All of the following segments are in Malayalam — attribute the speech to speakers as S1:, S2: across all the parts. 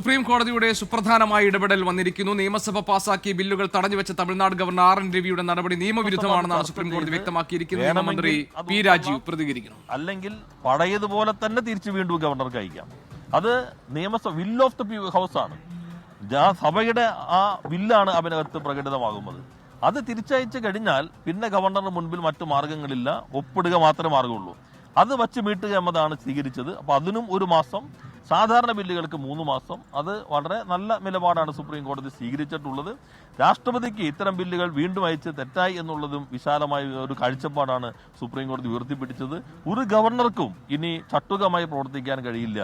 S1: സുപ്രീം കോടതിയുടെ സുപ്രധാനമായ ഇടപെടൽ വന്നിരിക്കുന്നു. നിയമസഭ പാസാക്കിയ ബില്ലുകൾ തടഞ്ഞുവെച്ച തമിഴ്നാട് ഗവർണർ ആർ എൻ രവിയുടെ നടപടി നിയമവിരുദ്ധമാണെന്നാണ് സുപ്രീം കോടതി വ്യക്തമാക്കിയിരിക്കുന്നത്. നിയമമന്ത്രി പി രാജീവ് പ്രതികരിക്കുന്നു.
S2: അല്ലെങ്കിൽ പഴയതുപോലെ തന്നെ തിരിച്ചു വീണ്ടും ഗവർണർക്ക് അയക്കാം. അത് നിയമസഭ വിൽ ഓഫ് ദ ഹൗസ് ആണ്. സഭയുടെ ആ വില്ലാണ് അതിനകത്ത് പ്രകടിതമാകുന്നത്. അത് തിരിച്ചയച്ചു കഴിഞ്ഞാൽ പിന്നെ ഗവർണറുടെ മുൻപിൽ മറ്റു മാർഗങ്ങളില്ല, ഒപ്പിടുക മാത്രമേ മാർഗമുള്ളൂ. അത് വച്ച് മീട്ടുക എന്നതാണ് സ്വീകരിച്ചത്. അപ്പൊ അതിനും ഒരു മാസം, സാധാരണ ബില്ലുകൾക്ക് 3 മാസം. അത് വളരെ നല്ല നിലപാടാണ് സുപ്രീം കോടതി സ്വീകരിച്ചിട്ടുള്ളത്. രാഷ്ട്രപതിക്ക് ഇത്തരം ബില്ലുകൾ വീണ്ടും അയച്ച് തെറ്റായി എന്നുള്ളതും വിശാലമായ ഒരു കാഴ്ചപ്പാടാണ് സുപ്രീം കോടതി ഉയർത്തിപ്പിടിച്ചത്. ഒരു ഗവർണർക്കും ഇനി ചട്ടുകമായി പ്രവർത്തിക്കാൻ കഴിയില്ല.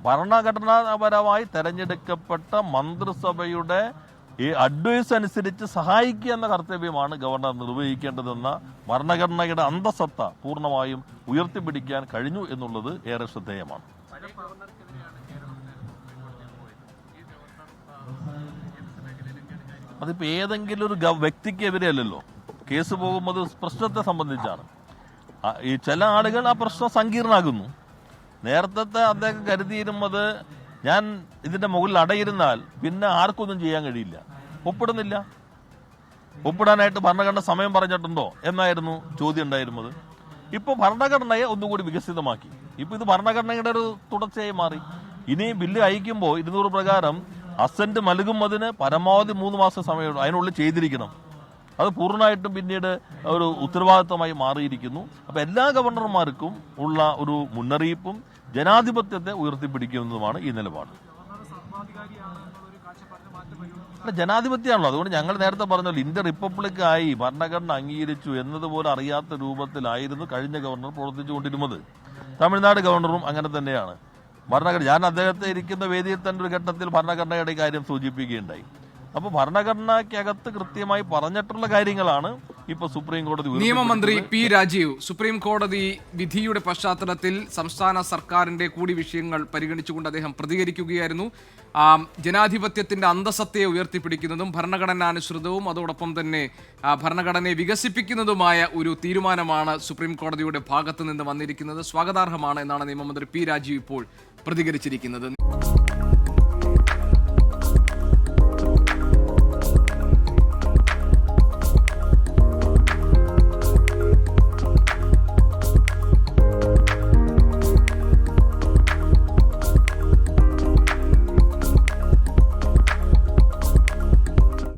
S2: ഭരണഘടനാപരമായി തെരഞ്ഞെടുക്കപ്പെട്ട മന്ത്രിസഭയുടെ ഈ അഡ്വൈസ് അനുസരിച്ച് സഹായിക്കുക എന്ന കർത്തവ്യമാണ് ഗവർണർ നിർവഹിക്കേണ്ടതെന്ന ഭരണഘടനയുടെ അന്തസത്ത പൂർണ്ണമായും ഉയർത്തിപ്പിടിക്കാൻ കഴിഞ്ഞു എന്നുള്ളത് ഏറെ ശ്രദ്ധേയമാണ്. അതിപ്പോ ഏതെങ്കിലും ഒരു വ്യക്തിക്കെതിരെയല്ലല്ലോ കേസ് പോകുന്നത്, പ്രശ്നത്തെ സംബന്ധിച്ചാണ്. ഈ ചില ആളുകൾ ആ പ്രശ്നം സങ്കീർണമാകുന്നു. നേരത്തെ അദ്ദേഹം കരുതിയിരുന്നത് ഞാൻ ഇതിന്റെ മുകളിൽ അടയിരുന്നാൽ പിന്നെ ആർക്കൊന്നും ചെയ്യാൻ കഴിയില്ല, ഒപ്പിടുന്നില്ല, ഒപ്പിടാനായിട്ട് ഭരണഘടന സമയം പറഞ്ഞിട്ടുണ്ടോ എന്നായിരുന്നു ചോദ്യം ഉണ്ടായിരുന്നത്. ഇപ്പൊ ഭരണഘടനയെ ഒന്നുകൂടി വികസിതമാക്കി. ഇപ്പൊ ഇത് ഭരണഘടനയുടെ ഒരു തുടർച്ചയായി മാറി. ഇനി ബില്ല് അയക്കുമ്പോൾ 200 പ്രകാരം അസന്റ് നൽകുന്നതിന് പരമാവധി 3 മാസം സമയമുള്ളൂ. അതിനുള്ളിൽ ചെയ്തിരിക്കണം. അത് പൂർണ്ണമായിട്ടും പിന്നീട് ഒരു ഉത്തരവാദിത്തമായി മാറിയിരിക്കുന്നു. അപ്പൊ എല്ലാ ഗവർണർമാർക്കും ഉള്ള ഒരു മുന്നറിയിപ്പും ജനാധിപത്യത്തെ ഉയർത്തിപ്പിടിക്കുന്നതുമാണ് ഈ നിലപാട്. ജനാധിപത്യമാണല്ലോ. അതുകൊണ്ട് ഞങ്ങൾ നേരത്തെ പറഞ്ഞല്ലോ, ഇന്ത്യ റിപ്പബ്ലിക് ആയി ഭരണഘടന അംഗീകരിച്ചു എന്നതുപോലെ അറിയാത്ത രൂപത്തിലായിരുന്നു കഴിഞ്ഞ ഗവർണർ പ്രവർത്തിച്ചുകൊണ്ടിരുന്നത്. തമിഴ്നാട് ഗവർണറും അങ്ങനെ തന്നെയാണ്. ഭരണഘടന, ഞാൻ അദ്ദേഹത്തെ ഇരിക്കുന്ന വേദിയിൽ തന്നെ ഒരു ഘട്ടത്തിൽ ഭരണഘടനയുടെ കാര്യം സൂചിപ്പിക്കുകയുണ്ടായി. അപ്പൊ ഭരണഘടനയ്ക്കകത്ത് കൃത്യമായി പറഞ്ഞിട്ടുള്ള കാര്യങ്ങളാണ് ഇപ്പൊ സുപ്രീം കോടതി.
S1: നിയമമന്ത്രി പി രാജീവ് സുപ്രീം കോടതി വിധിയുടെ പശ്ചാത്തലത്തിൽ സംസ്ഥാന സർക്കാരിന്റെ കൂടി വിഷയങ്ങൾ പരിഗണിച്ചുകൊണ്ട് അദ്ദേഹം പ്രതികരിക്കുകയായിരുന്നു. ജനാധിപത്യത്തിന്റെ അന്തസത്തയെ ഉയർത്തിപ്പിടിക്കുന്നതും ഭരണഘടനാനുസൃതവും അതോടൊപ്പം തന്നെ ഭരണഘടനയെ വികസിപ്പിക്കുന്നതുമായ ഒരു തീരുമാനമാണ് സുപ്രീം കോടതിയുടെ ഭാഗത്ത് നിന്ന് വന്നിരിക്കുന്നത്. സ്വാഗതാർഹമാണ് എന്നാണ് നിയമമന്ത്രി പി രാജീവ് ഇപ്പോൾ പ്രതികരിച്ചിരിക്കുന്നത്.